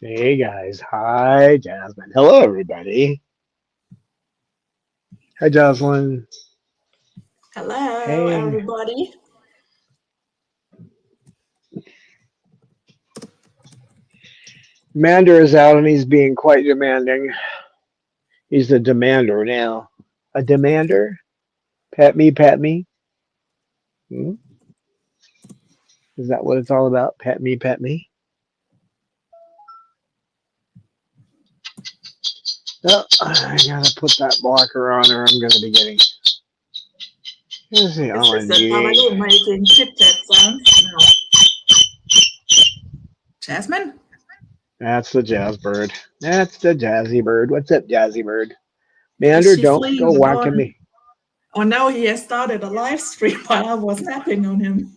Hey guys, hi Jasmine. Hello everybody. Hi Jocelyn. Hello, Hey, everybody. Mander is out and he's being quite demanding. He's a demander now. A demander? Pet me, pet me. Hmm? Is that what it's all about? Pet me, pet me. Oh, I gotta put that blocker on or I'm gonna be getting. Here's the Is this the LNG. Papagay making chit chat sounds? No. Jasmine? That's the jazz bird. That's the jazzy bird. What's up, jazzy bird? Is Mander, she don't go fleeing whacking again? me. Oh, now he has started a live stream while I was napping on him.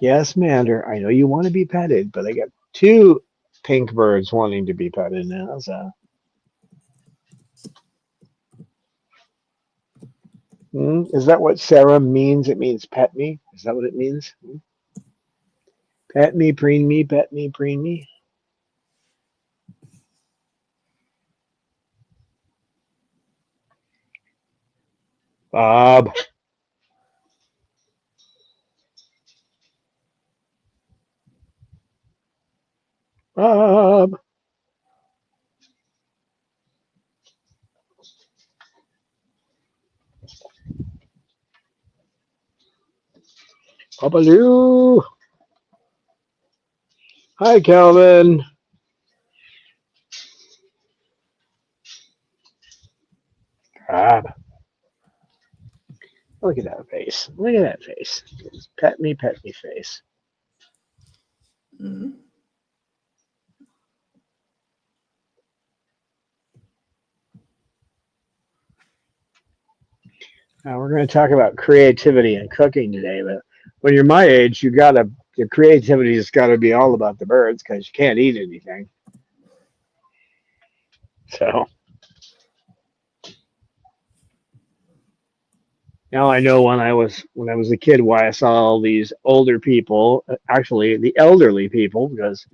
Yes, Mander, I know you want to be petted, but I got two pink birds wanting to be petted now. So, is that what Sarah means? It means pet me. Is that what it means? Pet me, preen me, pet me, preen me. Bob, Bob, Papa Lou. Hi, Calvin. Bob, look at that face. Look at that face. It's pet me face. Mm. Now we're going to talk about creativity and cooking today, but when you're my age, your creativity has got to be all about the birds because you can't eat anything. So now I know when I was a kid why I saw all these older people, actually the elderly people, because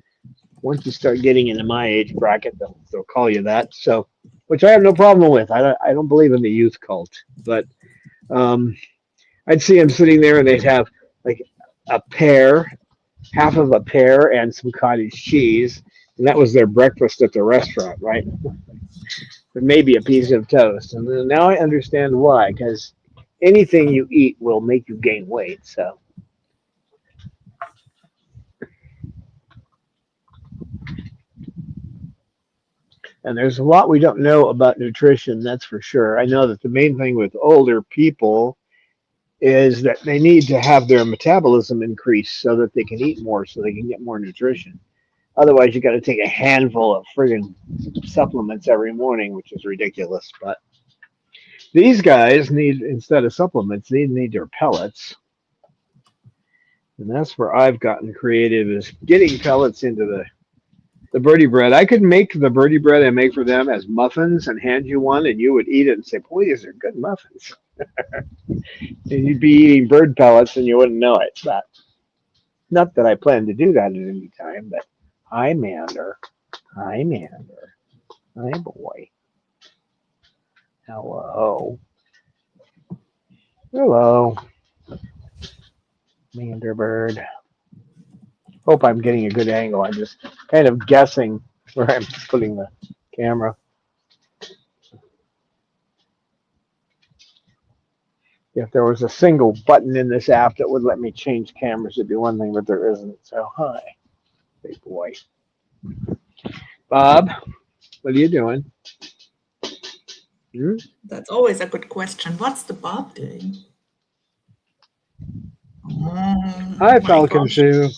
once you start getting into my age bracket, they'll call you that. So, which I have no problem with. I don't believe in the youth cult, but um, I'd see them sitting there and they'd have like a pear, half of a pear, and some cottage cheese, and that was their breakfast at the restaurant, right? But maybe a piece of toast. And then now I understand why, because anything you eat will make you gain weight. So, and there's a lot we don't know about nutrition, that's for sure. I know that the main thing with older people is that they need to have their metabolism increase so that they can eat more, so they can get more nutrition. Otherwise, you got to take a handful of friggin' supplements every morning, which is ridiculous. But these guys need, instead of supplements, they need their pellets. And that's where I've gotten creative is getting pellets into the birdie bread. I could make the birdie bread I make for them as muffins and hand you one, and you would eat it and say, "Boy, these are good muffins." And you'd be eating bird pellets and you wouldn't know it. But not that I plan to do that at any time. But hi, Mander. Hi, Mander. Hi, boy. Hello. Hello, Mander bird. Hope I'm getting a good angle. I'm just kind of guessing where I'm putting the camera. If there was a single button in this app that would let me change cameras, it'd be one thing, but there isn't. So, hi, big boy. Bob, what are you doing? Hmm? That's always a good question. What's the Bob doing? Oh Hi, my Falcon gosh. Sue.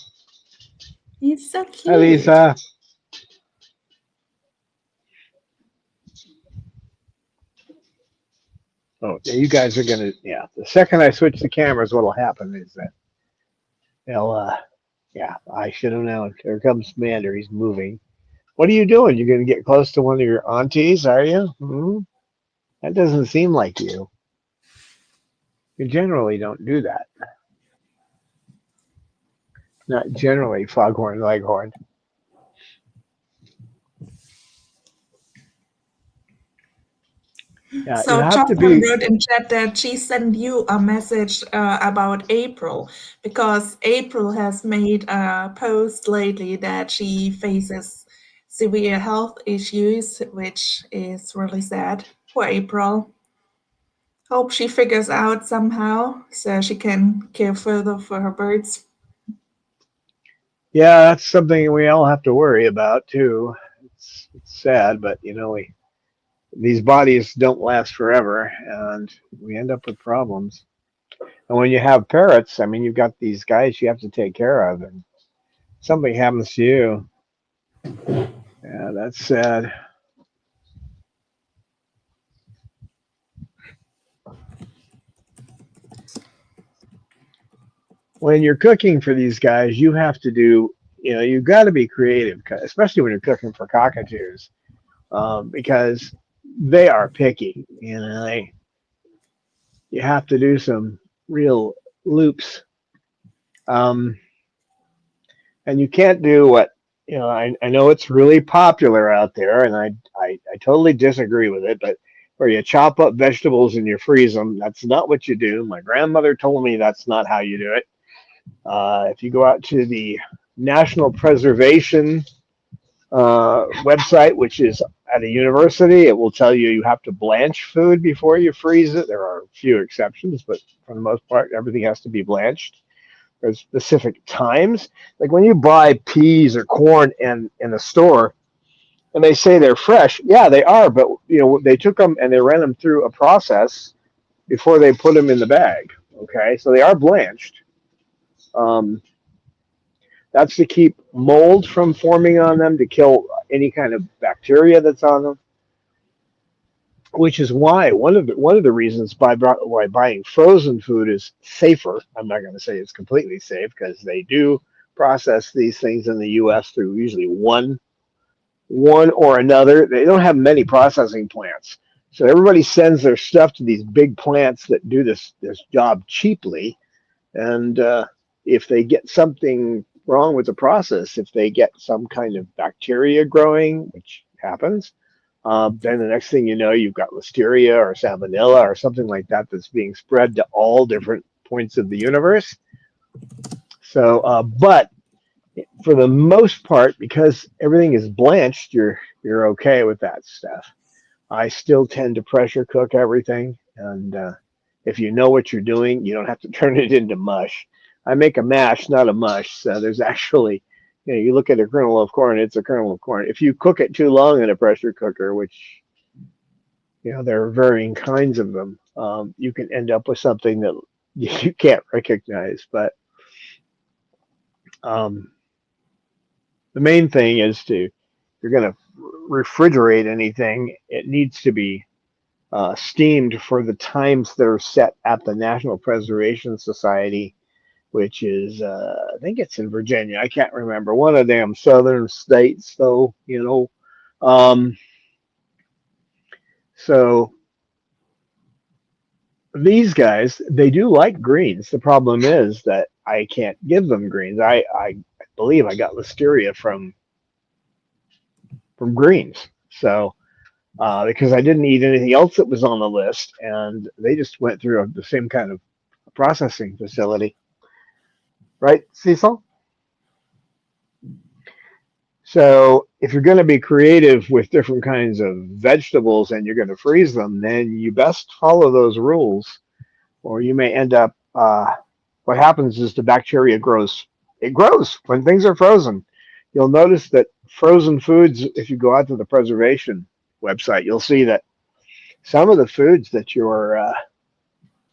He's so Hi, cute. Lisa. Oh, yeah, you guys are gonna. Yeah, the second I switch the cameras, what'll happen is that they'll. Yeah, I should have known. Here comes Mander. He's moving. What are you doing? You're gonna get close to one of your aunties, are you? Hmm? That doesn't seem like you. You generally don't do that. not generally foghorn leghorn. Yeah, you So have to Jocelyn be. wrote in chat that she sent you a message about April because April has made a post lately that she faces severe health issues, which is really sad for April. Hope she figures out somehow so she can care further for her birds. Yeah, that's something we all have to worry about too. It's sad, but these bodies don't last forever, and we end up with problems. And when you have parrots, I mean, you've got these guys you have to take care of, and something happens to you. Yeah, that's sad. When you're cooking for these guys, you have to do, you've got to be creative, especially when you're cooking for cockatoos, because they are picky. You have to do some real loops. Um, and you can't do what, I know it's really popular out there, and I totally disagree with it, but where you chop up vegetables and you freeze them, that's not what you do. My grandmother told me that's not how you do it. If you go out to the National Preservation website, which is at a university, it will tell you have to blanch food before you freeze it. There are a few exceptions, but for the most part, everything has to be blanched. There's specific times. Like when you buy peas or corn in the store and they say they're fresh, yeah, they are, but they took them and they ran them through a process before they put them in the bag. Okay, so they are blanched. Um, that's to keep mold from forming on them, to kill any kind of bacteria that's on them. Which is why one of the reasons why buying frozen food is safer. I'm not going to say it's completely safe because they do process these things in the U.S. through usually one or another. They don't have many processing plants, so everybody sends their stuff to these big plants that do this job cheaply. And if they get something wrong with the process, if they get some kind of bacteria growing, which happens, then the next thing you know, you've got listeria or salmonella or something like that that's being spread to all different points of the universe. So, but for the most part, because everything is blanched, you're okay with that stuff. I still tend to pressure cook everything, and if you know what you're doing, you don't have to turn it into mush. I make a mash, not a mush. So there's actually, you look at a kernel of corn, it's a kernel of corn. If you cook it too long in a pressure cooker, which there are varying kinds of them, you can end up with something that you can't recognize. But um, the main thing is if you're going to refrigerate anything, it needs to be steamed for the times that are set at the National Preservation Society, which is, I think it's in Virginia. I can't remember. One of them southern states, though, So these guys, they do like greens. The problem is that I can't give them greens. I believe I got listeria from greens. So because I didn't eat anything else that was on the list, and they just went through the same kind of processing facility, right, Cecil? So if you're going to be creative with different kinds of vegetables and you're going to freeze them, then you best follow those rules, or you may end up. What happens is the bacteria grows. It grows when things are frozen. You'll notice that frozen foods, if you go out to the preservation website, you'll see that some of the foods that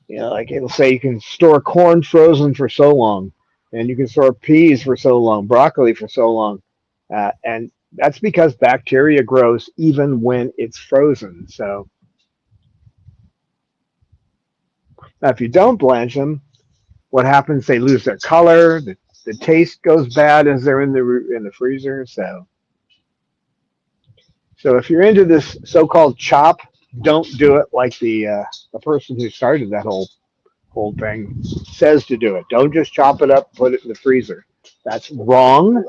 like it'll say you can store corn frozen for so long, and you can store peas for so long, broccoli for so long, and that's because bacteria grows even when it's frozen. So now, if you don't blanch them, what happens? They lose their color. The taste goes bad as they're in the freezer. So if you're into this so-called chop, don't do it like the person who started that whole thing says to do it. Don't just chop it up, put it in the freezer. That's wrong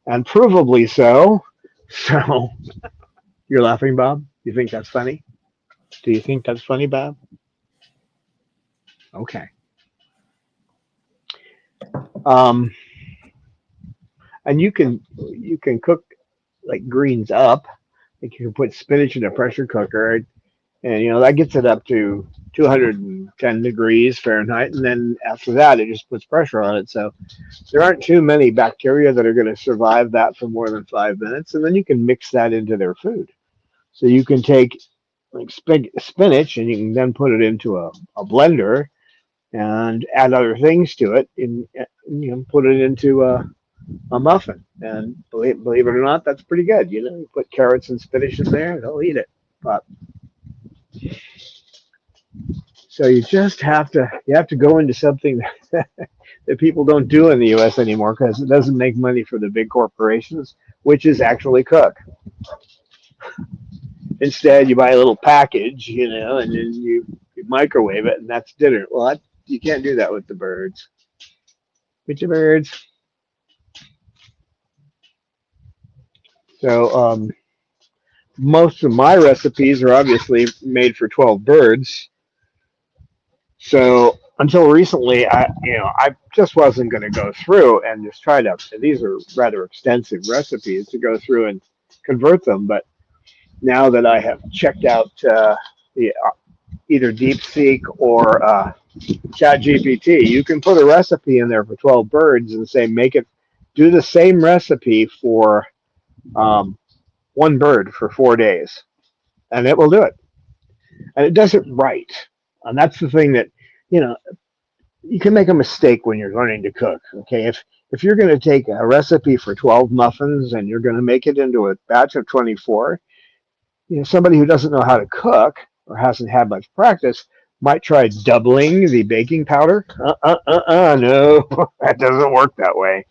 and provably so. So you're laughing, Bob? You think that's funny? Do you think that's funny, Bob? Okay. Um, and you can cook like greens up. Like you can put spinach in a pressure cooker, and that gets it up to 210 degrees Fahrenheit, and then after that, it just puts pressure on it. So there aren't too many bacteria that are going to survive that for more than 5 minutes, and then you can mix that into their food. So you can take like spinach, and you can then put it into a blender and add other things to it, and put it into a muffin. And believe it or not, that's pretty good. You put carrots and spinach in there, they'll eat it. But so you have to go into something that people don't do in the U.S. anymore because it doesn't make money for the big corporations, which is actually cook. Instead, you buy a little package, and then you microwave it, and that's dinner. Well, you can't do that with the birds. With the birds. So most of my recipes are obviously made for 12 birds. So until recently, I just wasn't going to go through and just try to. These are rather extensive recipes to go through and convert them. But now that I have checked out the either DeepSeek or ChatGPT, you can put a recipe in there for 12 birds and say do the same recipe for um, one bird for 4 days, and it will do it, and it does it right. And that's the thing that you know you can make a mistake when you're learning to cook. Okay, if you're going to take a recipe for 12 muffins and you're going to make it into a batch of 24, somebody who doesn't know how to cook or hasn't had much practice might try doubling the baking powder. No, that doesn't work that way.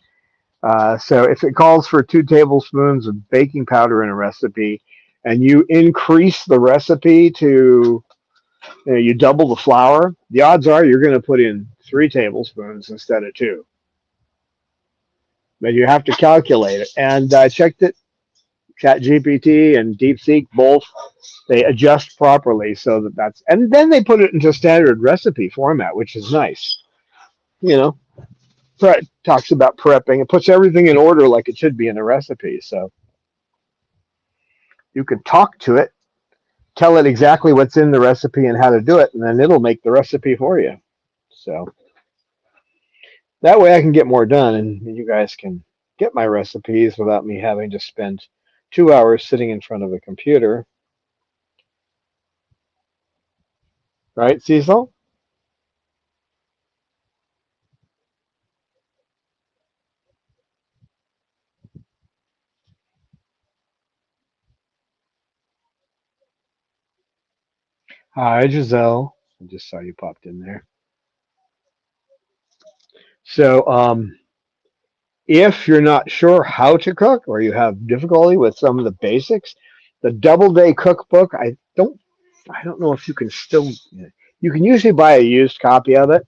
So if it calls for 2 tablespoons of baking powder in a recipe, and you increase the recipe to you double the flour, the odds are you're going to put in 3 tablespoons instead of two. But you have to calculate it. And I checked it. ChatGPT and DeepSeek both they adjust properly so and then they put it into standard recipe format, which is nice. You know, it talks about prepping. It puts everything in order like it should be in a recipe. So you can talk to it, tell it exactly what's in the recipe and how to do it, and then it'll make the recipe for you. So that way I can get more done and you guys can get my recipes without me having to spend 2 hours sitting in front of a computer. Right, Cecil? Hi, Giselle. I just saw you popped in there. So, if you're not sure how to cook or you have difficulty with some of the basics, the Double Day Cookbook, I don't know if you can still, you can usually buy a used copy of it.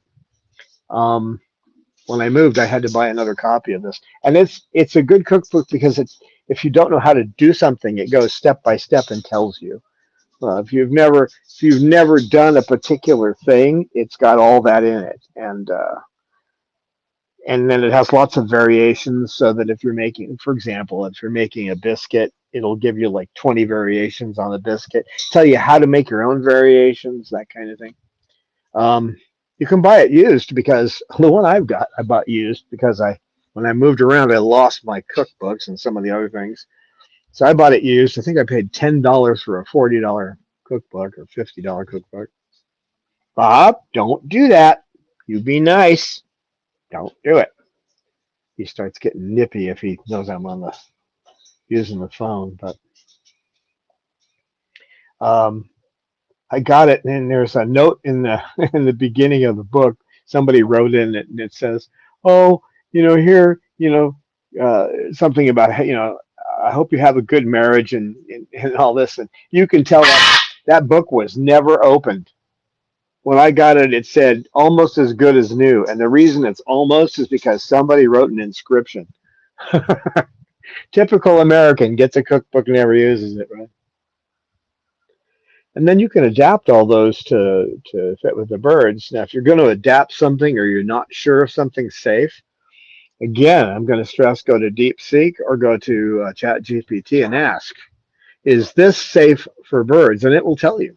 Um, when I moved, I had to buy another copy of this, and it's a good cookbook because if you don't know how to do something, it goes step by step and tells you. If you've never done a particular thing, it's got all that in it, and then it has lots of variations. So that if you're making, for example, if you're making a biscuit, it'll give you like 20 variations on the biscuit, tell you how to make your own variations, that kind of thing. Um, you can buy it used because the one I bought used because when I moved around, I lost my cookbooks and some of the other things. So I bought it used. I think I paid $10 for a $40 cookbook or $50 cookbook. Bob, don't do that. You be nice. Don't do it. He starts getting nippy if he knows I'm on the using the phone. But um, I got it, and there's a note in the in the beginning of the book. Somebody wrote in it, and it says, "Oh, here, something about I hope you have a good marriage and all this." And you can tell that book was never opened. When I got it, it said almost as good as new. And the reason it's almost is because somebody wrote an inscription. Typical American gets a cookbook, never uses it, right? And then you can adapt all those to fit with the birds. Now, if you're going to adapt something or you're not sure if something's safe, again, I'm going to stress go to DeepSeek or go to ChatGPT and ask, is this safe for birds? And it will tell you.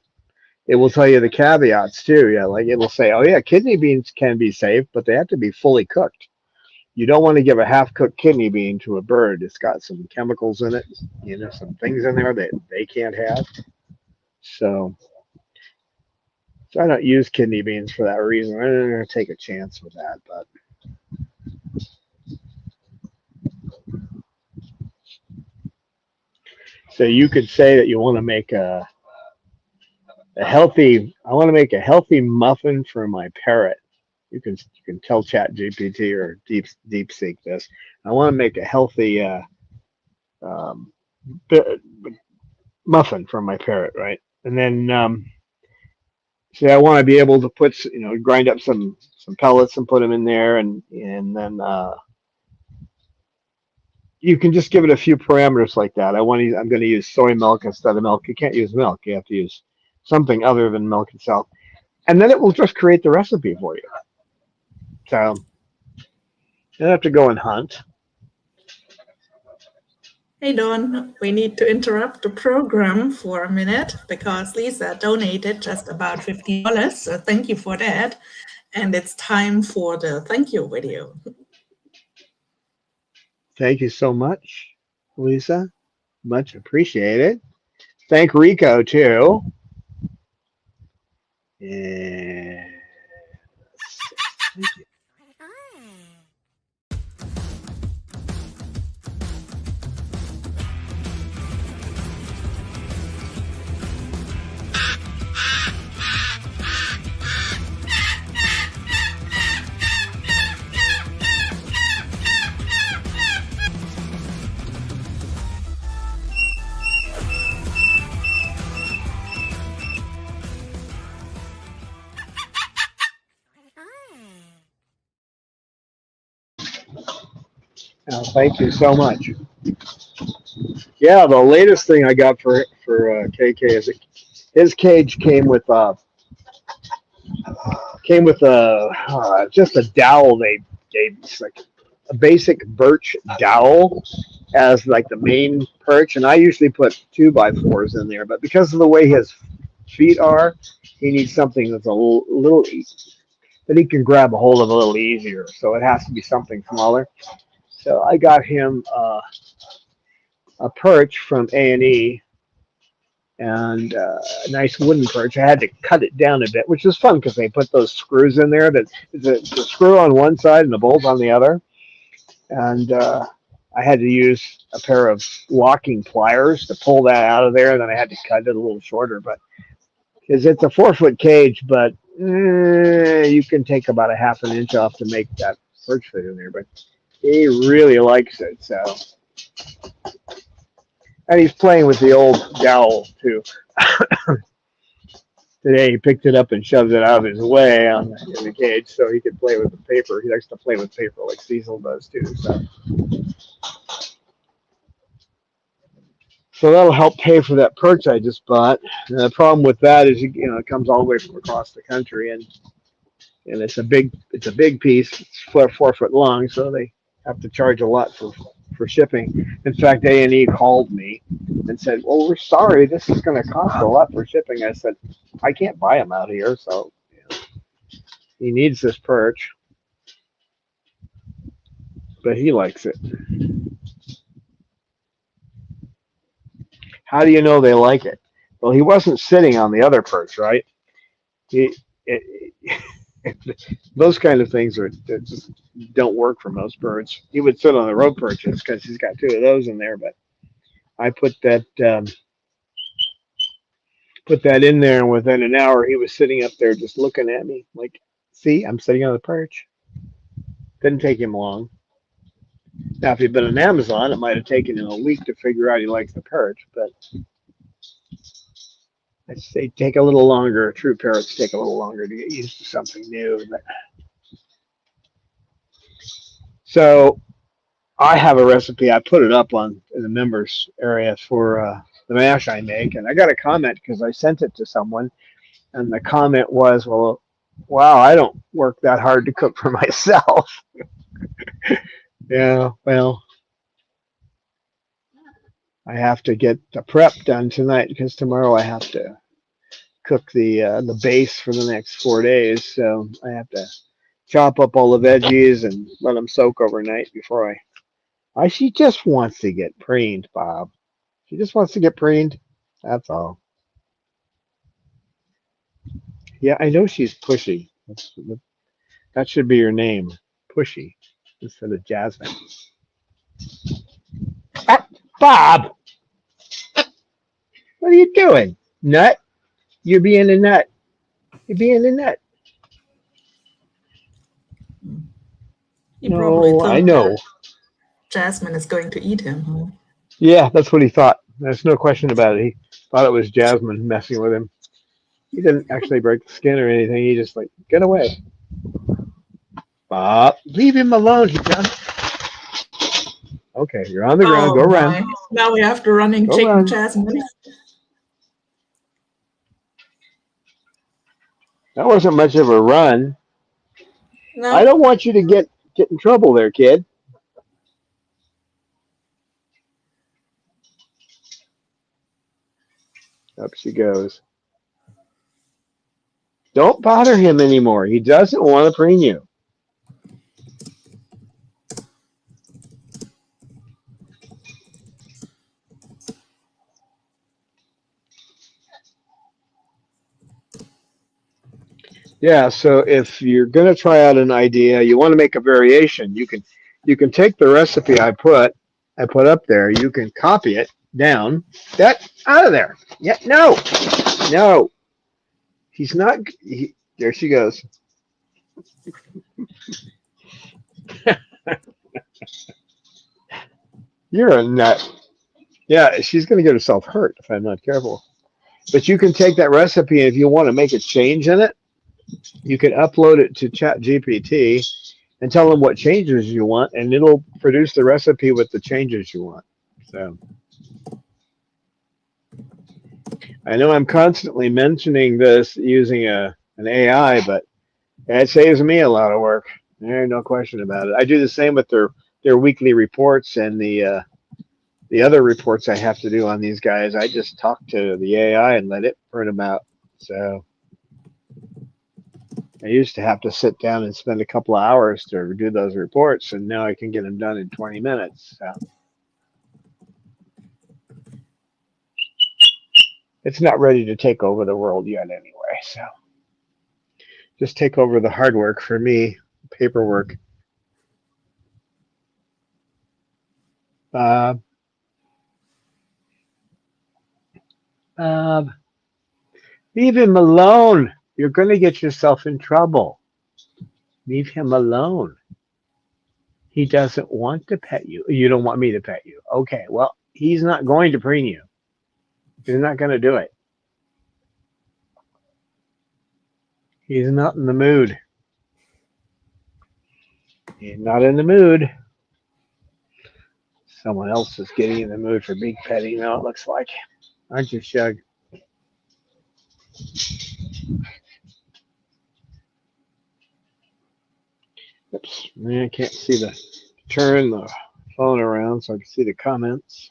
It will tell you the caveats too. Yeah, like it will say, oh yeah, kidney beans can be safe, but they have to be fully cooked. You don't want to give a half-cooked kidney bean to a bird. It's got some chemicals in it, some things in there that they can't have. So, so I don't use kidney beans for that reason. I'm not going to take a chance with that. But so you could say that you want to make a healthy. I want to make a healthy muffin for my parrot. You can tell Chat GPT or DeepSeek this. I want to make a healthy um, muffin for my parrot, right? And then say I want to be able to put grind up some pellets and put them in there, and then you can just give it a few parameters like that. I'm going to use soy milk instead of milk. You can't use milk. You have to use something other than milk itself, and then it will just create the recipe for you. So you don't have to go and hunt. Hey Don, we need to interrupt the program for a minute because Lisa donated just about $50. So thank you for that. And it's time for the thank you video. Thank you so much, Lisa. Much appreciated. Thank Rico too. And thank you. Thank you so much. Yeah, the latest thing I got for KK is his cage came with just a dowel they gave. It's like a basic birch dowel as like the main perch, and I usually put 2x4s in there, but because of the way his feet are, he needs something that's a little that he can grab a hold of a little easier. So it has to be something smaller. So I got him a perch from A&E and a nice wooden perch. I had to cut it down a bit, which was fun because they put those screws in there. That the screw on one side and the bolt on the other, and I had to use a pair of locking pliers to pull that out of there. And then I had to cut it a little shorter, but because it's a 4-foot cage, but you can take about a half an inch off to make that perch fit in there. But he really likes it, so. And he's playing with the old dowel too. Today he picked it up and shoved it out of his way in the cage so he could play with the paper. He likes to play with paper like Cecil does too. So that'll help pay for that perch I just bought. And the problem with that is it comes all the way from across the country and it's a big piece. It's 4 foot long, so they have to charge a lot for shipping. In fact, A&E called me and said, "Well, we're sorry, this is going to cost a lot for shipping." I said, "I can't buy them out here, so he needs this perch, but he likes it." How do you know they like it? Well, he wasn't sitting on the other perch, right? He, it, those kind of things just don't work for most birds. He would sit on the rope perches because he's got 2 of those in there. But I put that in there, and within an hour, he was sitting up there just looking at me like, "See, I'm sitting on the perch." Didn't take him long. Now, if he'd been on Amazon, it might have taken him a week to figure out he likes the perch. But I'd say take a little longer. True parrots take a little longer to get used to something new. So I have a recipe. I put it up on in the members area for the mash I make, and I got a comment because I sent it to someone, and the comment was, "Well, wow, I don't work that hard to cook for myself." Yeah, well, I have to get the prep done tonight because tomorrow I have to cook the base for the next 4 days. So I have to chop up all the veggies and let them soak overnight before I. She just wants to get preened, Bob. She just wants to get preened. That's all. Yeah, I know she's pushy. That should be your name, Pushy, instead of Jasmine. Ah, Bob, what are you doing? Nut? You're being a nut. You're being a nut. He probably No, I thought that know. Jasmine is going to eat him. Huh? Yeah, that's what he thought. There's no question about it. He thought it was Jasmine messing with him. He didn't actually break the skin or anything. He just like, get away. Bob, leave him alone. He done. Okay, you're on the ground. Go Oh run. my. Now we have to running Go chicken run. Jasmine. That wasn't much of a run. I No. don't want you to get in trouble there, kid. Up she goes. Don't bother him anymore. He doesn't want to preen you. Yeah, so if you're going to try out an idea, you want to make a variation, you can take the recipe I put up there, you can copy it down. That out of there. Yeah, no. No. He's not there she goes. You're a nut. Yeah, she's going to get herself hurt if I'm not careful. But you can take that recipe and if you want to make a change in it, you can upload it to ChatGPT and tell them what changes you want, and it'll produce the recipe with the changes you want. So I know I'm constantly mentioning this using an AI, but it saves me a lot of work. There's no question about it. I do the same with their weekly reports and the other reports I have to do on these guys. I just talk to the AI and let it print them out. So I used to have to sit down and spend a couple of hours to do those reports, and now I can get them done in 20 minutes. So it's not ready to take over the world yet, anyway. So just take over the hard work for me, paperwork. Bob, Bob, leave him alone. You're going to get yourself in trouble. Leave him alone. He doesn't want to pet you. You don't want me to pet you. Okay, well, he's not going to preen you. He's not going to do it. He's not in the mood. He's not in the mood. Someone else is getting in the mood for big petting now, it looks like. Aren't you, Shug? Oops, I can't see turn the phone around so I can see the comments.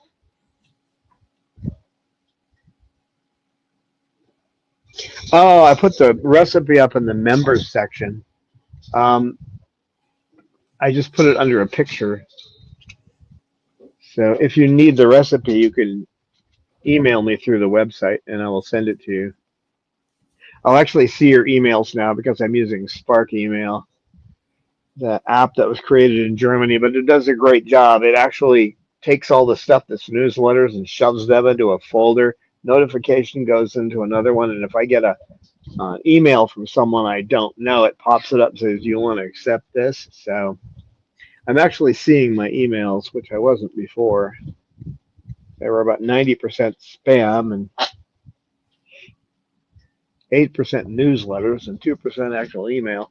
Oh, I put the recipe up in the members section. Um, I just put it under a picture. So if you need the recipe, you can email me through the website and I will send it to you. I'll actually see your emails now because I'm using Spark Email, the app that was created in Germany, but it does a great job. It actually takes all the stuff that's newsletters and shoves them into a folder. Notification goes into another one, and if I get a email from someone I don't know, it pops it up and says, "Do you want to accept this?" So I'm actually seeing my emails, which I wasn't before. They were about 90% spam, and 8% newsletters, and 2% actual email.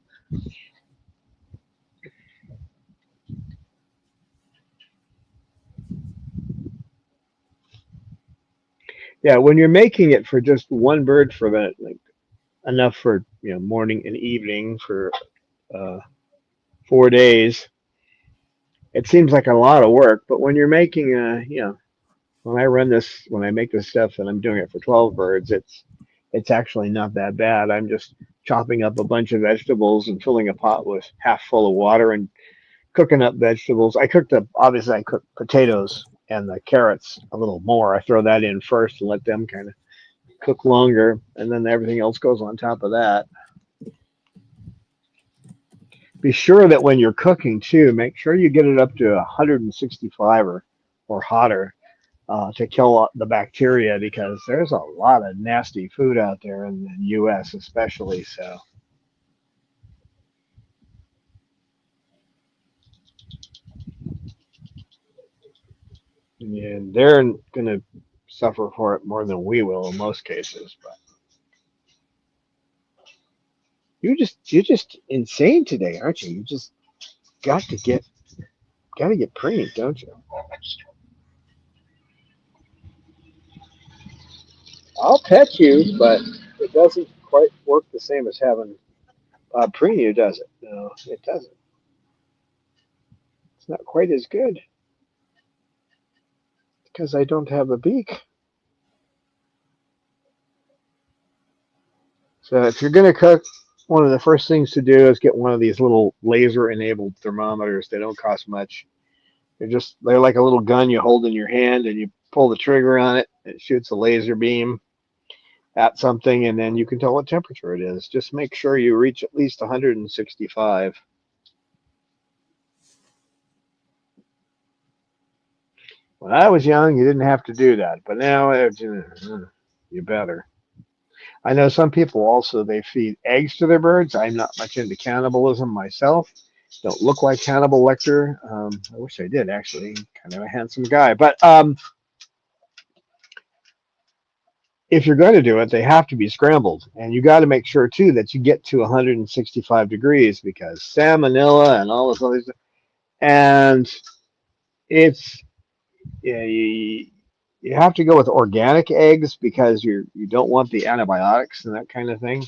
Yeah, when you're making it for just one bird for the like enough for morning and evening for uh, 4 days, it seems like a lot of work. But when you're making when I make this stuff and I'm doing it for 12 birds, it's actually not that bad. I'm just chopping up a bunch of vegetables and filling a pot with half full of water and cooking up vegetables. Obviously I cook potatoes and the carrots a little more. I throw that in first and let them kind of cook longer, and then everything else goes on top of that. Be sure that when you're cooking too, make sure you get it up to 165 or hotter to kill the bacteria, because there's a lot of nasty food out there in the U.S. especially. So and they're going to suffer for it more than we will in most cases. But you're just insane today, aren't you? You just got to get preened, don't you? I'll pet you, but it doesn't quite work the same as having preen you, does it? No, it doesn't. It's not quite as good because I don't have a beak. So if you're going to cook, one of the first things to do is get one of these little laser-enabled thermometers. They don't cost much. They're like a little gun you hold in your hand, and you pull the trigger on it. It shoots a laser beam at something, and then you can tell what temperature it is. Just make sure you reach at least 165. When I was young, you didn't have to do that, but now you better. I know some people also they feed eggs to their birds. I'm not much into cannibalism myself. Don't look like Hannibal Lecter. I wish I did actually. Kind of a handsome guy, but if you're going to do it, they have to be scrambled, and you got to make sure too that you get to 165 degrees because salmonella and all this other stuff. And it's yeah, you have to go with organic eggs because you don't want the antibiotics and that kind of thing.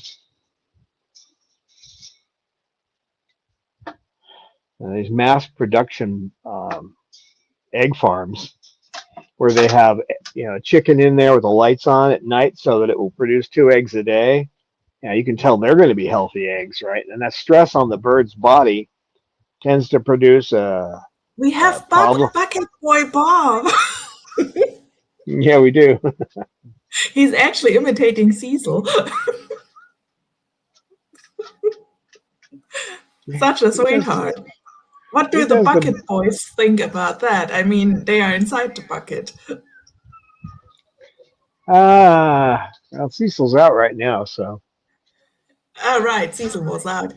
These mass production egg farms where they have chicken in there with the lights on at night so that it will produce 2 eggs a day. Yeah, you can tell they're going to be healthy eggs, right? And that stress on the bird's body tends to produce We a have problem. Bucket Boy Bob. Yeah, we do. He's actually imitating Cecil. Such a He does. sweetheart. What He do the does the. bucket boys think about that? I mean, they are inside the bucket. Well, Cecil's out right now, so Ah, right, Cecil was out.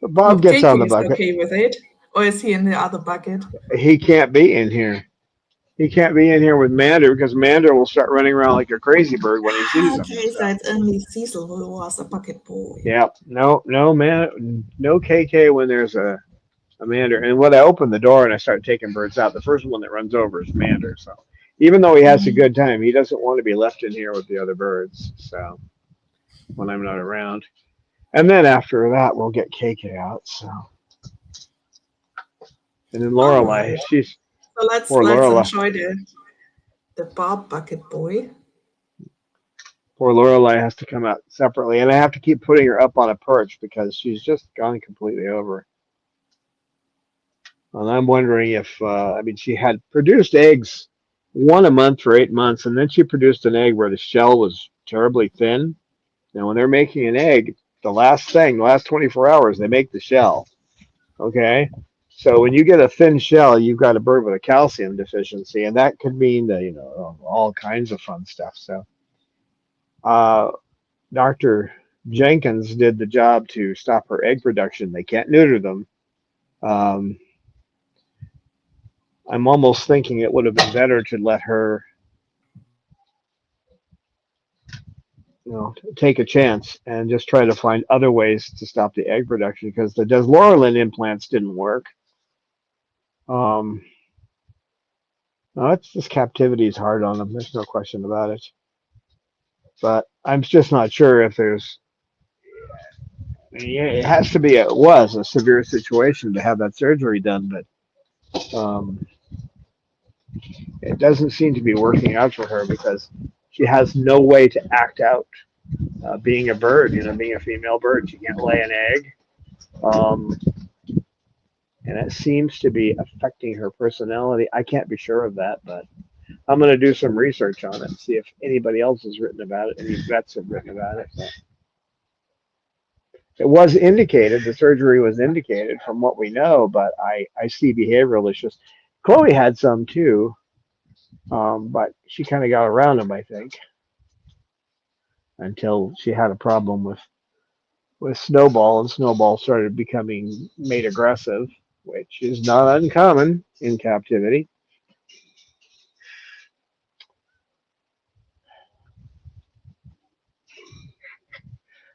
Bob Hope gets on KK the is bucket. okay with it. Or is he in the other bucket? He can't be in here. He can't be in here with Mander because Mander will start running around like a crazy bird when he Ah, sees him. okay, so So it's only Cecil who was a bucket boy. yeah, no man, no KK when there's a Mander. And when I open the door and I start taking birds out, the first one that runs over is Mander. So even though he has a Mm. good time, he doesn't want to be left in here with the other birds. So when I'm not around, and then after that we'll get KK out. So and then All Lorelei, right. she's So let's poor let's Lorelei. enjoy the Bob bucket boy. Poor Lorelei has to come out separately, and I have to keep putting her up on a perch because she's just gone completely over. And I'm wondering if, I mean, she had produced eggs one a month for 8 months, and then she produced an egg where the shell was terribly thin. Now, when they're making an egg, the last 24 hours, they make the shell. Okay? So when you get a thin shell, you've got a bird with a calcium deficiency, and that could mean that, all kinds of fun stuff. So, uh, Dr. Jenkins did the job to stop her egg production. They can't neuter them. Um, I'm almost thinking it would have been better to let her take a chance and just try to find other ways to stop the egg production because the deslorelin implants didn't work. Um, no, it's just captivity is hard on them. There's no question about it. But I'm just not sure if there's. Yeah, it has to be. It was a severe situation to have that surgery done, but it doesn't seem to be working out for her because she has no way to act out being a bird. Being a female bird, she can't lay an egg. Um, and it seems to be affecting her personality. I can't be sure of that, but I'm going to do some research on it and see if anybody else has written about it. Any vets have written about it. But it was indicated, the surgery was indicated from what we know, but I see behavioral issues. Chloe had some too, but she kind of got around them, I think, until she had a problem with Snowball, and Snowball started becoming made aggressive, which is not uncommon in captivity.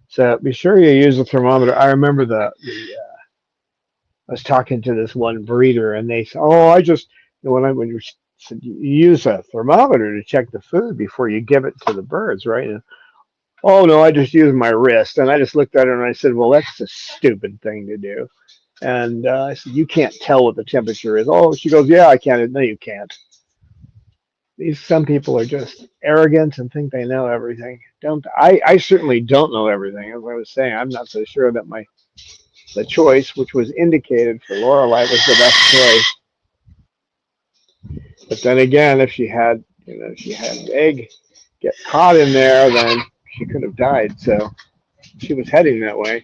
So be sure you use a thermometer. I remember I was talking to this one breeder, and they said, "Oh, I just when you said you use a thermometer to check the food before you give it to the birds, right?" And, oh no, I just use my wrist, and I just looked at her and I said, "Well, that's a stupid thing to do." And I said, "You can't tell what the temperature is." Oh, she goes, "Yeah, I can." No, you can't. These some people are just arrogant and think they know everything. Don't I certainly don't know everything. As I was saying, I'm not so sure that my the choice, which was indicated for Lorelei, was the best choice. But then again, if she had an egg get caught in there, then she could have died. So she was heading that way.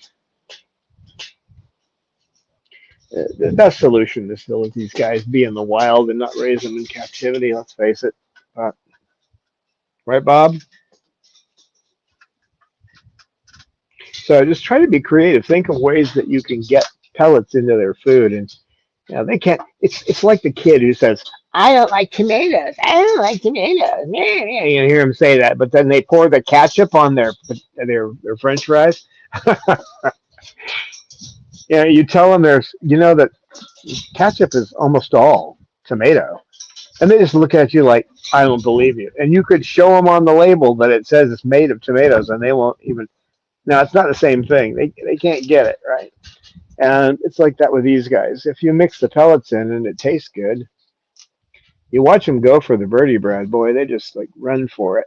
The best solution is to let these guys be in the wild and not raise them in captivity. Let's face it. Right, Bob? So just try to be creative. Think of ways that you can get pellets into their food, and they can't. It's like the kid who says, "I don't like tomatoes. I don't like tomatoes." Yeah, yeah, you hear them say that, but then they pour the ketchup on their French fries. You tell them that ketchup is almost all tomato, and they just look at you like, "I don't believe you." And you could show them on the label that it says it's made of tomatoes, and they won't even. Now it's not the same thing. They can't get it right. And it's like that with these guys. If you mix the pellets in and it tastes good, you watch them go for the birdie bread. Boy, they just like run for it.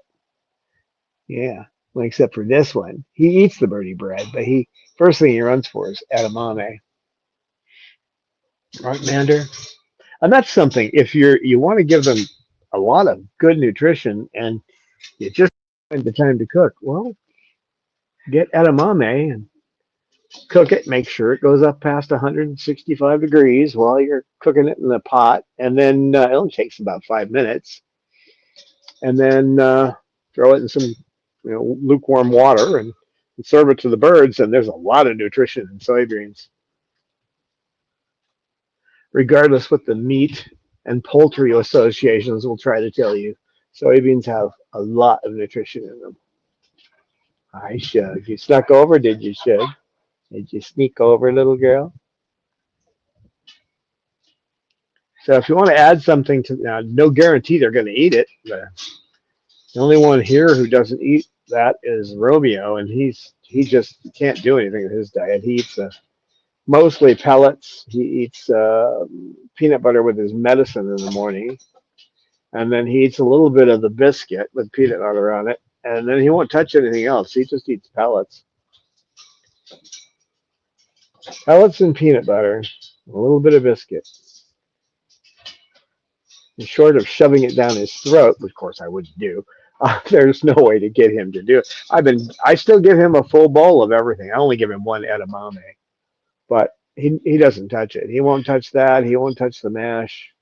Yeah. Well, except for this one, he eats the birdie bread, but he first thing he runs for is edamame. Right, Mander? And that's something. If you want to give them a lot of good nutrition and you just find the time to cook, well, get edamame and cook it, make sure it goes up past 165 degrees while you're cooking it in the pot, and then it only takes about 5 minutes, and then throw it in some lukewarm water and serve it to the birds. And there's a lot of nutrition in soybeans, regardless what the meat and poultry associations will try to tell you. Soybeans have a lot of nutrition in them. I should. You snuck over, did you, Shug? Did you sneak over, little girl? So if you want to add something to now, no guarantee they're going to eat it. The only one here who doesn't eat that is Romeo, and he just can't do anything with his diet. He eats mostly pellets. He eats peanut butter with his medicine in the morning, and then he eats a little bit of the biscuit with peanut butter on it, and then he won't touch anything else. He just eats pellets and peanut butter, a little bit of biscuit. And short of shoving it down his throat, which of course I wouldn't do, there's no way to get him to do it. I still give him a full bowl of everything. I only give him one edamame, but he doesn't touch it. He won't touch that. He won't touch the mash.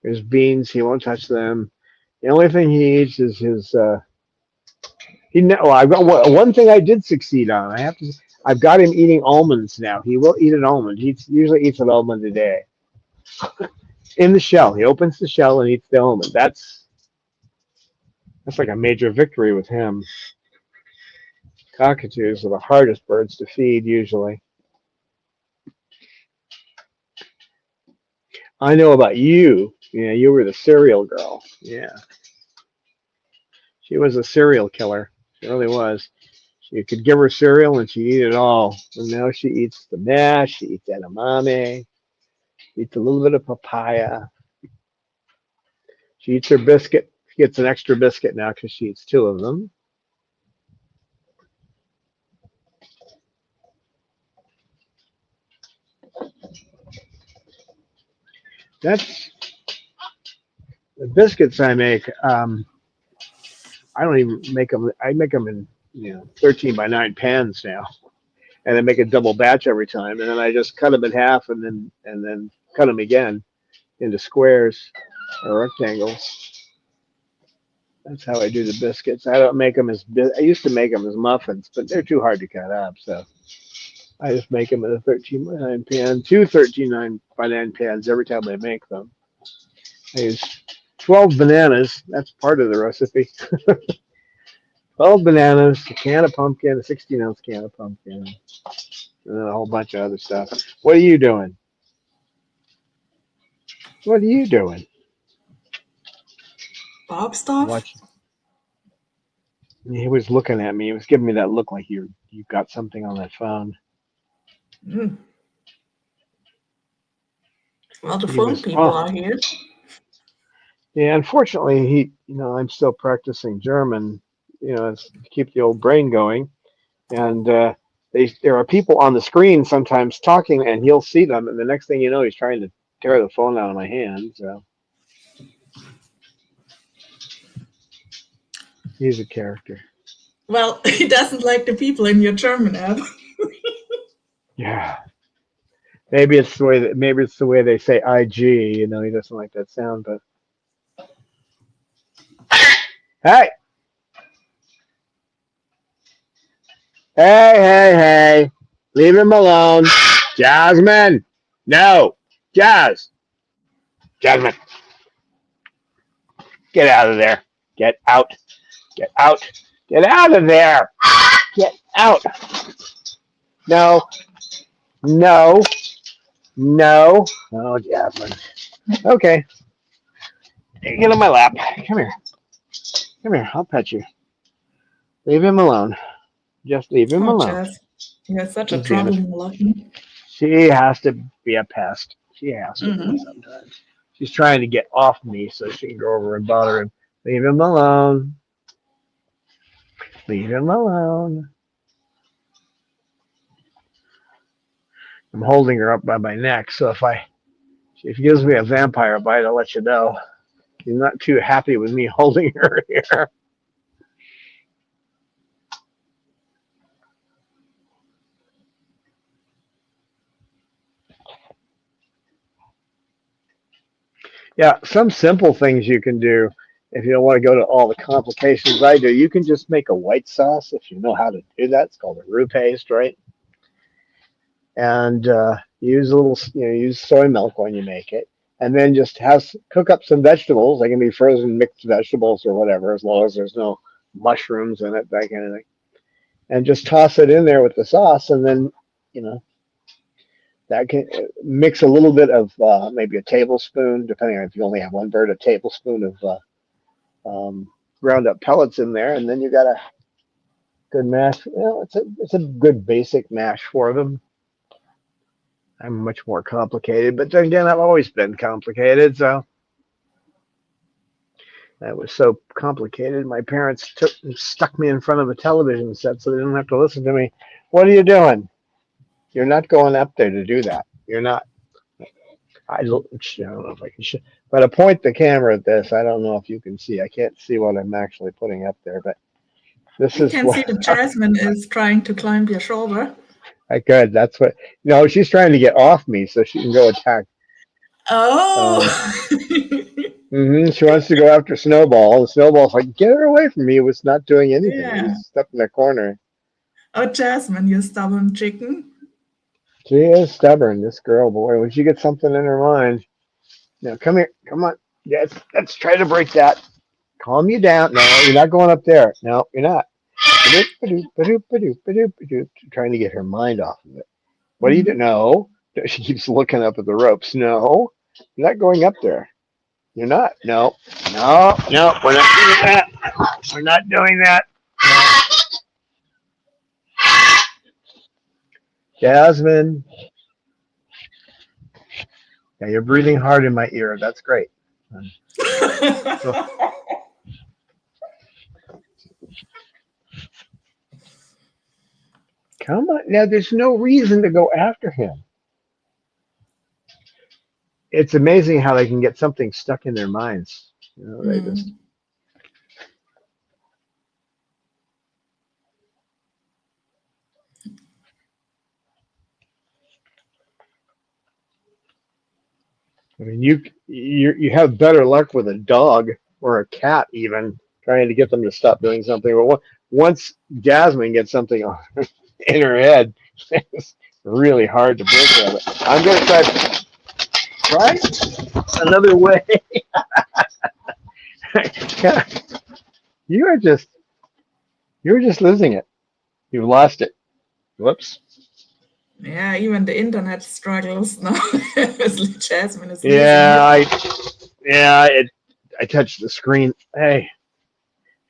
There's beans. He won't touch them. The only thing he eats is his. Well, I've got one thing I did succeed on. I've got him eating almonds now. He will eat an almond. He usually eats an almond a day in the shell. He opens the shell and eats the almond. That's like a major victory with him. Cockatoos are the hardest birds to feed usually. I know about you. Yeah, you were the cereal girl. Yeah, she was a cereal killer. She really was. You could give her cereal and she'd eat it all. And now she eats the mash, she eats edamame, she eats a little bit of papaya. She eats her biscuit. She gets an extra biscuit now because she eats two of them. That's the biscuits I make. I don't even make them. I make them in 13 by 9 pans now, and I make a double batch every time, and then I just cut them in half, and then cut them again into squares or rectangles. That's how I do the biscuits. I don't make them I used to make them as muffins, but they're too hard to cut up. So I just make them in a 13 by 9 pan, two 13 by 9 pans every time I make them. I use 12 bananas. That's part of the recipe. 12 bananas, a can of pumpkin, a 16-ounce can of pumpkin, and then a whole bunch of other stuff. What are you doing? What are you doing? Bob stuff? Watching. He was looking at me. He was giving me that look like you got something on that phone. Mm. Well, the He phone was people are here. yeah. Unfortunately, I'm still practicing German. To keep the old brain going. And there are people on the screen sometimes talking, and he'll see them, and the next thing you know, he's trying to tear the phone out of my hand. So he's a character. Well, he doesn't like the people in your German app. Yeah. Maybe it's the way they say IG. He doesn't like that sound. But hey, hey, leave him alone, Jasmine. No, Jasmine, get out of there. Get out. Get out. Get out of there. Get out. No, no, no. Oh, Jasmine. Okay, get on my lap. Come here. Come here. I'll pet you. Leave him alone. Just leave him Oh, alone. Jess, you're such a He's being a, troublemaker. she has to be a pest. She has to be Mm-hmm. sometimes. She's trying to get off me so she can go over and bother him. Leave him alone. Leave him alone. I'm holding her up by my neck, so if he gives me a vampire bite, I'll let you know. He's not too happy with me holding her here. Yeah, some simple things you can do if you don't want to go to all the complications I do. You can just make a white sauce if you know how to do that. It's called a roux paste, right? And use a little, use soy milk when you make it, and then just cook up some vegetables. They can be frozen mixed vegetables or whatever, as long as there's no mushrooms in it, that kind of thing. And just toss it in there with the sauce, and then you know that can mix a little bit of maybe a tablespoon, depending on if you only have one bird, a tablespoon of ground up pellets in there, and then you got a good mash. It's a good basic mash for them. I'm much more complicated, but then again, I've always been complicated, so that was so complicated. My parents stuck me in front of a television set so they didn't have to listen to me. What are you doing? You're not going up there to do that. You're not. I don't know if I can show, but I point the camera at this. I don't know if you can see. I can't see what I'm actually putting up there, but this You is can what see that Jasmine is trying to climb your shoulder. I could. That's what. No, she's trying to get off me so she can go attack. Oh! Um, she wants to go after Snowball. The Snowball's like, get her away from me. It was not doing anything. It Yeah. was stuck in the corner. Oh, Jasmine, you stubborn chicken. She is stubborn, this girl, boy. When she gets something in her mind. Now, come here. Come on. Yes, let's try to break that. Calm you down. No, you're not going up there. No, you're not. Ba-doop, ba-doop, ba-doop, ba-doop, ba-doop, ba-doop. Trying to get her mind off of it. What do you do? Mm. No. She keeps looking up at the ropes. No, you're not going up there. You're not. No. No. No. We're not doing that. We're not doing that. No. Jasmine. Yeah, you're breathing hard in my ear. That's great. So, come on. Now, there's no reason to go after him. It's amazing how they can get something stuck in their minds. They just. Mm. I mean, you have better luck with a dog or a cat even trying to get them to stop doing something. But once Jasmine gets something in her head, it's really hard to break her of it. I'm going to try another way. you are just you're just losing it. You've lost it. Whoops. Yeah, even the internet struggles now. Jasmine is losing Yeah, it. I touched the screen. Hey,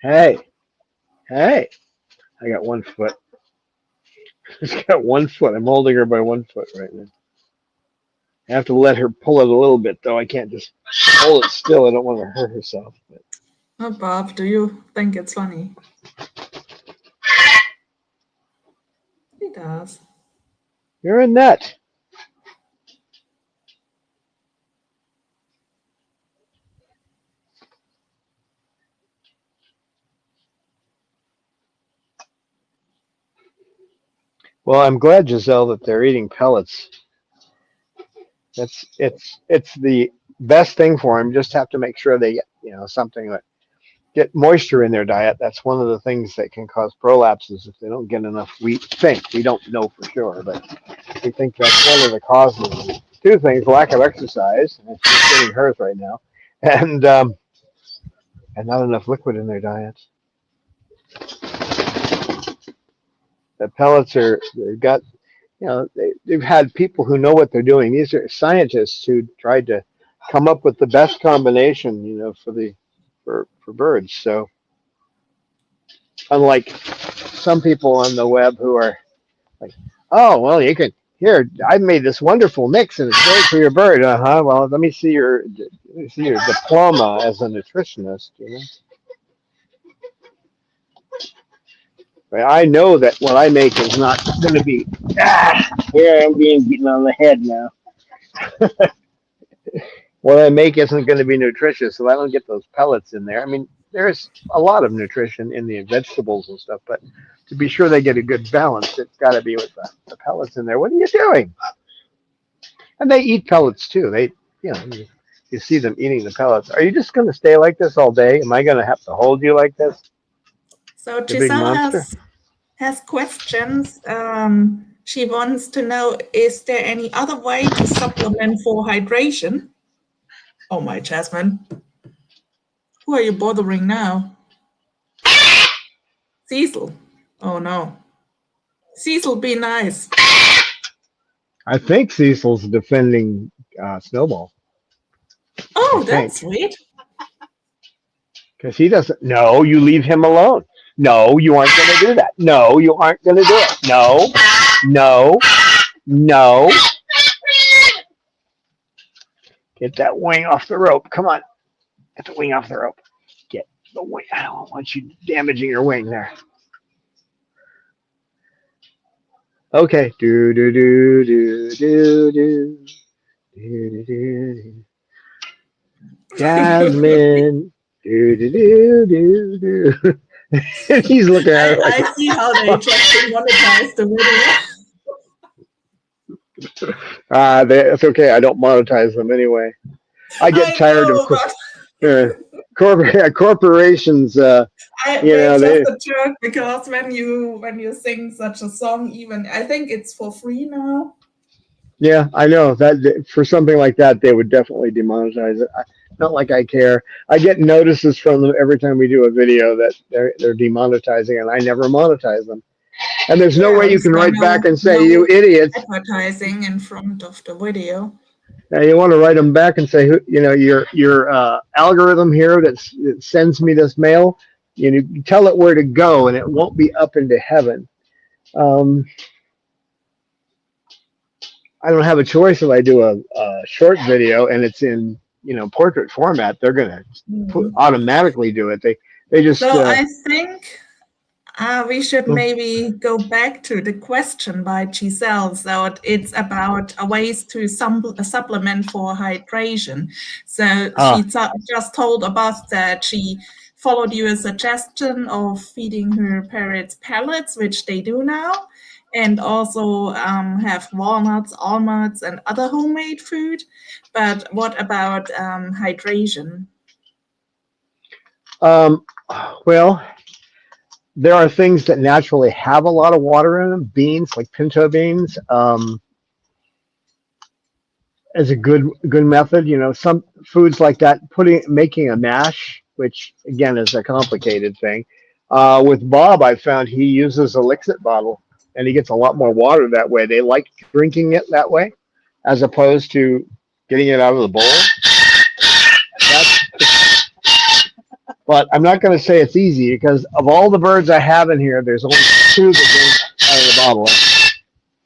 hey, hey. I got 1 foot. She's got 1 foot. I'm holding her by 1 foot right now. I have to let her pull it a little bit, though. I can't just hold it still. I don't want to hurt herself. But Oh, Bob, do you think it's funny? He does. you're a nut. Well, I'm glad, Giselle, that they're eating pellets. It's the best thing for them. Just have to make sure they get something that get moisture in their diet. That's one of the things that can cause prolapses if they don't get enough. We think we don't know for sure, but we think that's one of the causes. Two things: lack of exercise, and she's getting hers right now, and um, and not enough liquid in their diet. The pellets they've got they've had people who know what they're doing. These are scientists who tried to come up with the best combination, for birds. So unlike some people on the web who are like, oh well, you can here. I made this wonderful mix and it's great for your bird. Uh huh. Well, let me see your diploma as a nutritionist. Right? I know that what I make is not going to be. Here I'm being beaten on the head now. What I make isn't going to be nutritious, so I don't get those pellets in there. I mean, there's a lot of nutrition in the vegetables and stuff, but to be sure they get a good balance, it's got to be with the pellets in there. What are you doing? And they eat pellets too. You see them eating the pellets. Are you just going to stay like this all day? Am I going to have to hold you like this, So you big Giselle monster? has questions. She wants to know: is there any other way to supplement for hydration? Oh my, Jasmine, who are you bothering now? Cecil. Oh no, Cecil, be nice. I think Cecil's defending Snowball. I Oh, that's think. sweet. Because he doesn't. No, you leave him alone. No, you aren't going to do that. No, you aren't going to do it. No, no, no. Get that wing off the rope. Come on. Get the wing off the rope. Get the wing. I don't want you damaging your wing there. Okay. Do do do do do do do do do. Jasmine. Do do do do do. He's looking at her like, I see how they just monetize the video. it's okay. I don't monetize them anyway. I get I tired of know, but uh, corporations. I made just They a joke because when you sing such a song, even I think it's for free now. Yeah, I know that for something like that, they would definitely demonetize it. Not like I care. I get notices from them every time we do a video that they're demonetizing, and I never monetize them. And there's no way you Yes, can there are write back no and say, "You no idiots." advertising in front of the video. You want to write them back and say, your algorithm here that sends me this mail. You tell it where to go, and it won't be up into heaven. Um, I don't have a choice if I do a short video and it's in portrait format. They're gonna Mm. automatically do it. They just So I think we should maybe go back to the question by Giselle. So it's about ways to supplement for hydration. So ah just told us that she followed your suggestion of feeding her parrots pellets, which they do now, and also have walnuts, almonds, and other homemade food. But what about hydration? um, well, there are things that naturally have a lot of water in them. Beans like pinto beans. Is a good method. Some foods like that, making a mash, which again is a complicated thing. With Bob, I found he uses a Lixit bottle, and he gets a lot more water that way. They like drinking it that way, as opposed to getting it out of the bowl. That's, but I'm not going to say it's easy because of all the birds I have in here, there's only two that drink out of the bottle.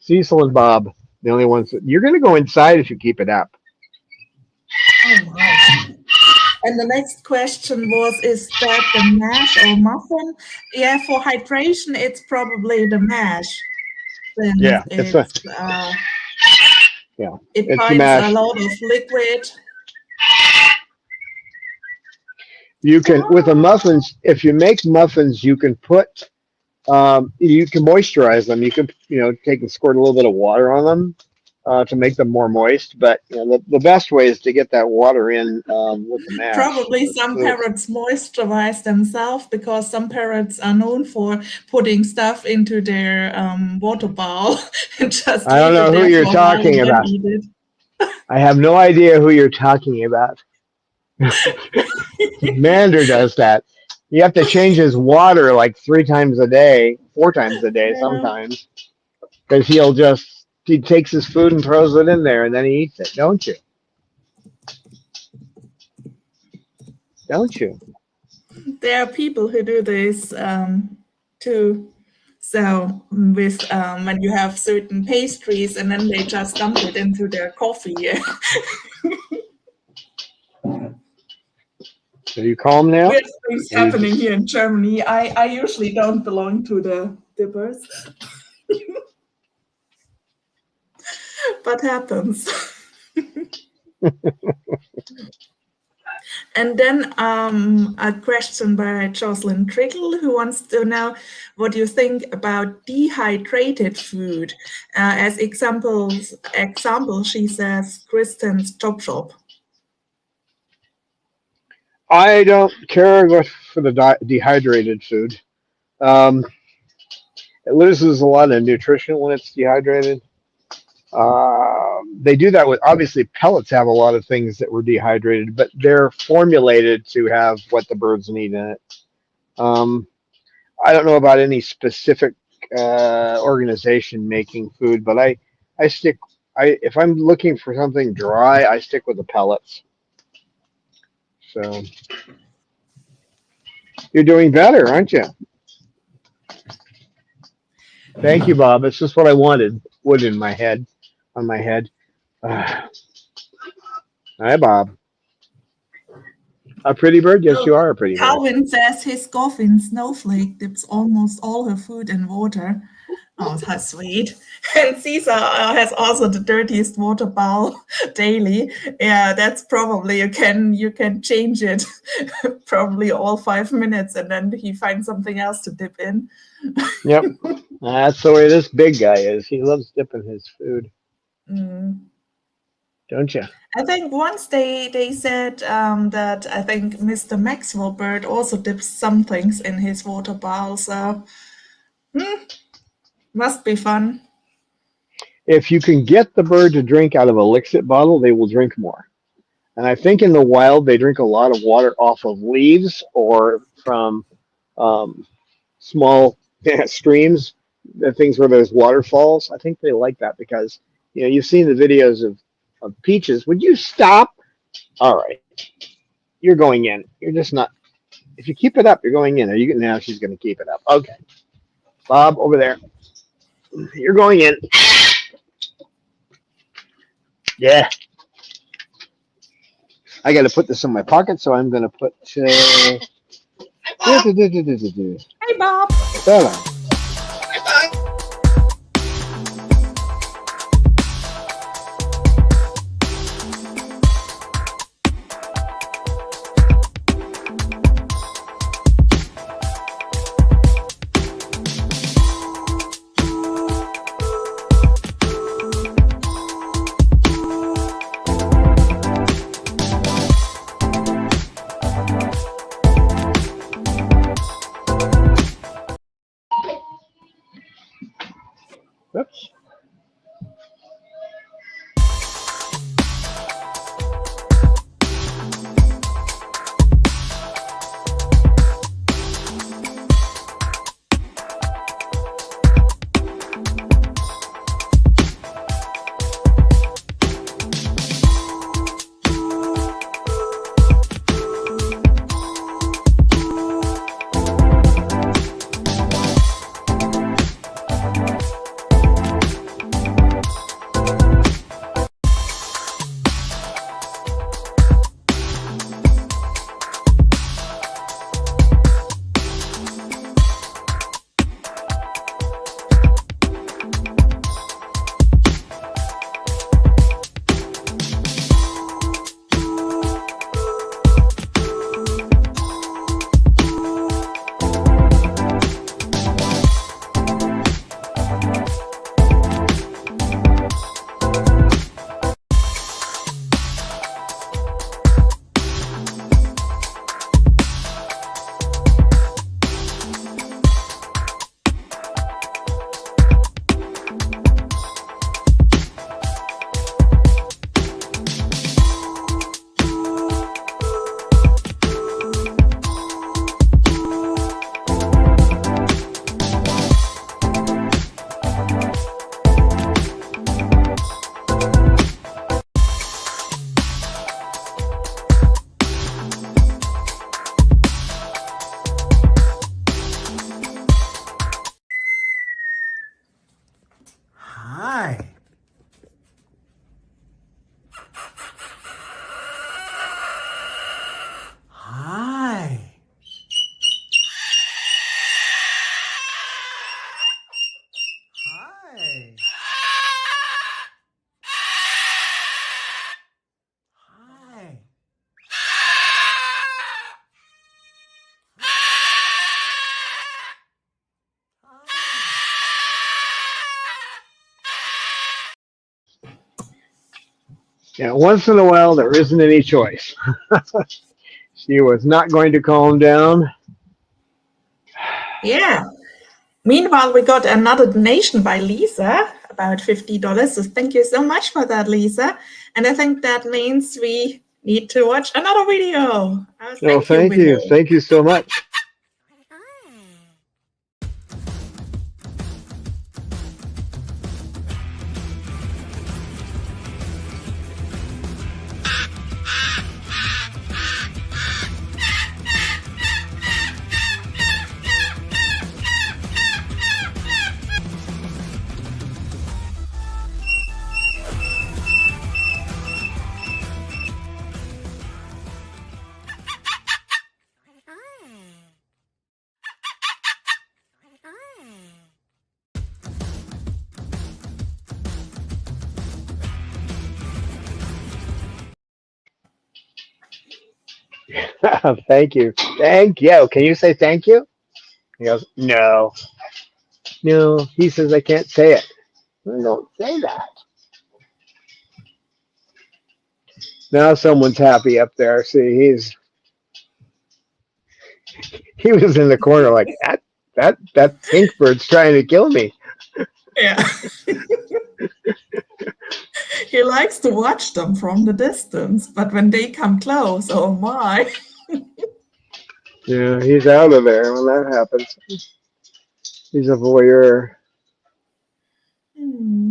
Cecil and Bob, the only ones. You're going to go inside if you keep it up. Oh, wow. And the next question was, is that the mash or muffin? Yeah, for hydration, it's probably the mash, since Yeah, yeah, it it's the binds a mash. lot of liquid. You can with the muffins. If you make muffins, you can you can moisturize them. You can take and squirt a little bit of water on them to make them more moist. But the best way is to get that water in with the mash. Probably some parrots moisturize themselves because some parrots are known for putting stuff into their water bowl and just I don't leave it know who there you're for a while and talking then about. eat it. I have no idea who you're talking about. Mander does that. You have to change his water like 3 times a day, 4 times a day Yeah. sometimes, because he takes his food and throws it in there and then he eats it. Don't you? Don't you? There are people who do this too. So with when you have certain pastries and then they just dump it into their coffee. Are you calm now? Weird things Are you happening here just in Germany. I usually don't belong to the dippers, but happens. And then a question by Jocelyn Trickle, who wants to know what you think about dehydrated food. As example, she says Kristen's Chop Shop. I don't care for the dehydrated food. Um, it loses a lot of nutrition when it's dehydrated. They do that with obviously pellets have a lot of things that were dehydrated, but they're formulated to have what the birds need in it. Um, I don't know about any specific organization making food, but I stick. If I'm looking for something dry, I stick with the pellets. So you're doing better, aren't you? Thank you, Bob. It's just what I wanted. Wood in my head, on my head. Hi, Bob. A pretty bird? Yes, So you are a pretty bird. Calvin says his golfing snowflake dips almost all her food in water. Oh, that's sweet. And Caesar has also the dirtiest water bowl daily. Yeah, that's probably you can change it probably all 5 minutes, and then he finds something else to dip in. Yep. That's the way this big guy is. He loves dipping his food, Mm. don't you? I think once they said that I think Mr. Maxwell Bird also dips some things in his water bowl, so must be fun. If you can get the bird to drink out of a Lixit bottle, they will drink more. And I think in the wild, they drink a lot of water off of leaves or from um, small streams, the things where there's waterfalls. I think they like that because you've seen the videos of peaches. Would you stop? All right, you're going in. You're just not. If you keep it up, you're going in. Are you now? She's going to keep it up. Okay, Bob over there. You're going in. Yeah. I got to put this in my pocket, so I'm going to put. Hey, Bob. Oops. Hi. Hi. Hi. Hi. Yeah, once in a while, there isn't any choice. She was not going to calm down. Yeah. Meanwhile, we got another donation by Lisa, about $50. So thank you so much for that, Lisa. And I think that means we need to watch another video. Oh, Thank you, thank you. video. Thank you so much. Thank you. Thank you. Can you say thank you? He goes, no. No. He says, I can't say it. Well, don't say that. Now someone's happy up there. See, he was in the corner like that pink bird's trying to kill me. Yeah. He likes to watch them from the distance, but when they come close, oh my. Yeah, he's out of there when that happens. He's a voyeur. Hmm.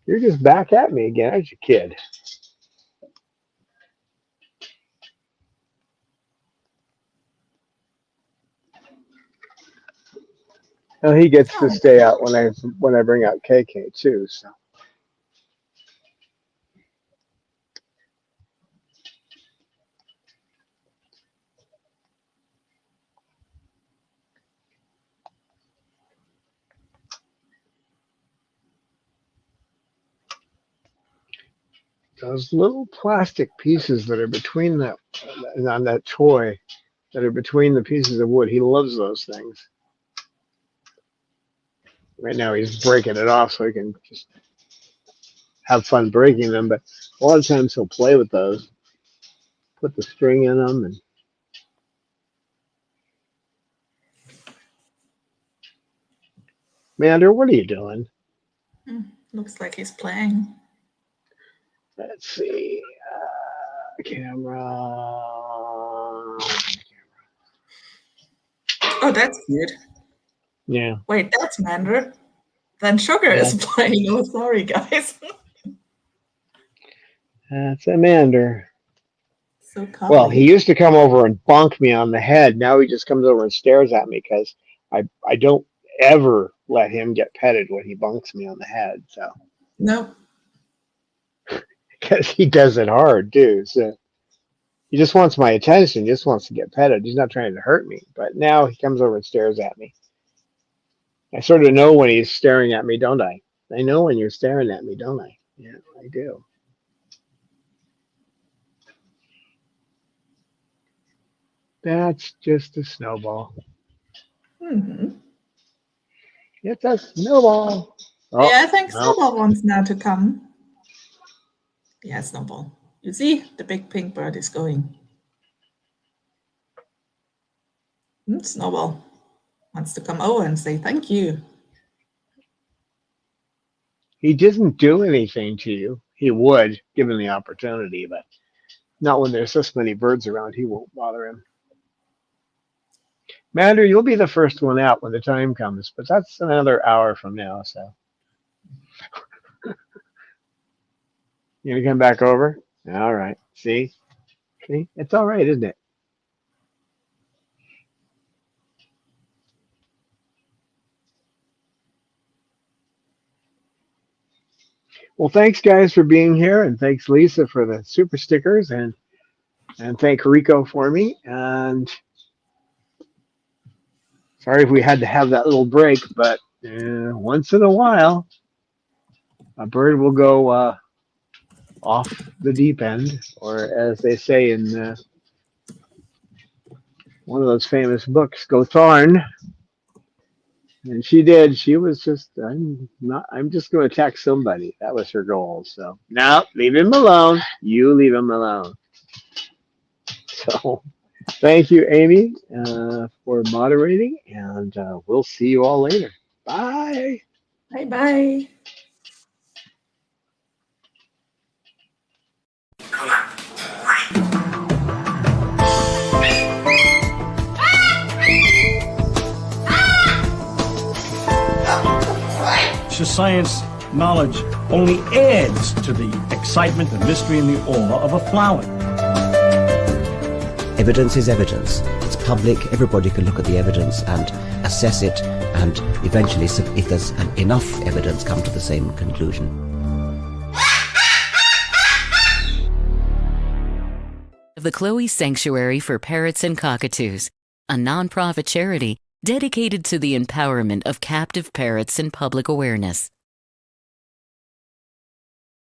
You're just back at me again, aren't you, kid? Well, he gets to Oh, stay out when I bring out KK too. So those little plastic pieces that are between that on that toy that are between the pieces of wood, he loves those things. Right now he's breaking it off so he can just have fun breaking them. But a lot of times he'll play with those, put the string in them, and Mander, what are you doing? looks like he's playing. Let's see. Camera. Oh, that's cute. Yeah. Wait, that's Mander. Then Sugar Yeah. is playing. Oh, sorry, guys. That's Mander. So Well, he cuddly. used to come over and bonk me on the head. Now he just comes over and stares at me because I don't ever let him get petted when he bonks me on the head. So No, because he does it hard too. So he just wants my attention. Just wants to get petted. He's not trying to hurt me. But now he comes over and stares at me. I sort of know when he's staring at me, don't I? I know when you're staring at me, don't I? Yeah, I do. That's just a snowball. hmm It's a snowball. Oh, Yeah, I think no. Snowball wants now to come. Yeah, Snowball. You see, the big pink bird is going. Snowball wants to come over and say thank you. He doesn't do anything to you. He would, given the opportunity, but not when there's this many birds around. He won't bother him. Mander, you'll be the first one out when the time comes, but that's another hour from now. So you gonna come back over? All right. See, it's all right, isn't it? Well, thanks guys for being here, and thanks Lisa for the super stickers, and thank Rico for me. And sorry if we had to have that little break, but once in a while, a bird will go off the deep end, or as they say in one of those famous books, go thorn. And she did. She was just, I'm just going to attack somebody. That was her goal. So, no, leave him alone. You leave him alone. So, thank you, Amy, for moderating, and we'll see you all later. Bye. Bye-bye. Science knowledge only adds to the excitement, the mystery, and the awe of a flower. Evidence is evidence. It's public. Everybody can look at the evidence and assess it, and eventually, if there's enough evidence, come to the same conclusion. The Chloe Sanctuary for Parrots and Cockatoos, a nonprofit charity dedicated to the empowerment of captive parrots and public awareness.